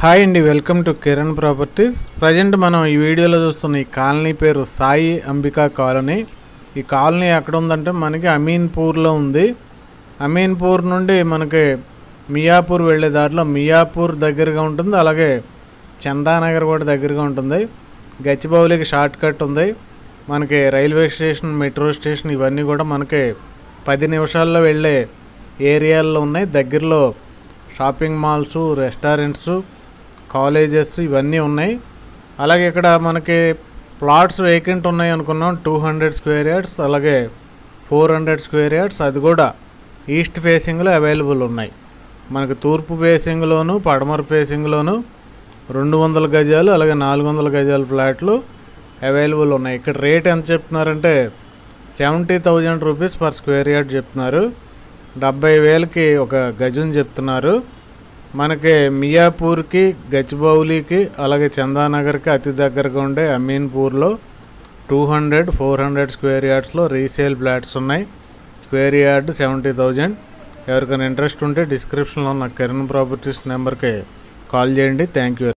Hi అండి, welcome to Kiran properties. Present మనం ఈ వీడియోలో చూస్తున్న ఈ కాలనీ పేరు సాయి అంబికా కాలనీ. ఈ కాలనీ ఎక్కడ ఉందంటే మనకి అమీన్పూర్లో ఉంది. అమీన్పూర్ నుండి మనకి మియాపూర్ వెళ్ళే దారిలో మియాపూర్ దగ్గరగా ఉంటుంది, అలాగే చందానగర్ కూడా దగ్గరగా ఉంటుంది. గచ్చిబౌలికి షార్ట్ కట్ ఉంది. మనకి రైల్వే స్టేషన్, మెట్రో స్టేషన్ ఇవన్నీ కూడా మనకి 10 నిమిషాల్లో వెళ్ళే ఏరియాల్లో ఉన్నాయి. దగ్గరలో షాపింగ్ మాల్స్, రెస్టారెంట్స్, కాలేజెస్ ఇవన్నీ ఉన్నాయి. అలాగే ఇక్కడ మనకి ప్లాట్స్ వేకెంట్ ఉన్నాయి అనుకున్నాం. 200 స్క్వేర్ యార్డ్స్ అలాగే 400 స్క్వేర్ యార్డ్స్, అది కూడా ఈస్ట్ ఫేసింగ్లో అవైలబుల్ ఉన్నాయి. మనకి తూర్పు ఫేసింగ్లోను, పడమర ఫేసింగ్లోను 200 గజాలు అలాగే 400 గజాల ఫ్లాట్లు అవైలబుల్ ఉన్నాయి. ఇక్కడ రేట్ ఎంత చెప్తున్నారంటే 70,000 రూపీస్ పర్ స్క్వేర్ యార్డ్ చెప్తున్నారు. 70,000కి ఒక గజం చెప్తున్నారు. మనకి మియాపూర్కి, గచ్చిబౌలికి అలాగే చందానగర్కి అతి దగ్గరగా ఉండే అమీన్పూర్లో 200, 400 స్క్వేర్ యార్డ్స్లో రీసేల్ ఫ్లాట్స్ ఉన్నాయి. Square yard 70,000. ఎవరికైనా ఇంట్రెస్ట్ ఉంటే డిస్క్రిప్షన్లో ఉన్న కిరణ్ ప్రాపర్టీస్ నెంబర్కి కాల్ చేయండి. Thank you.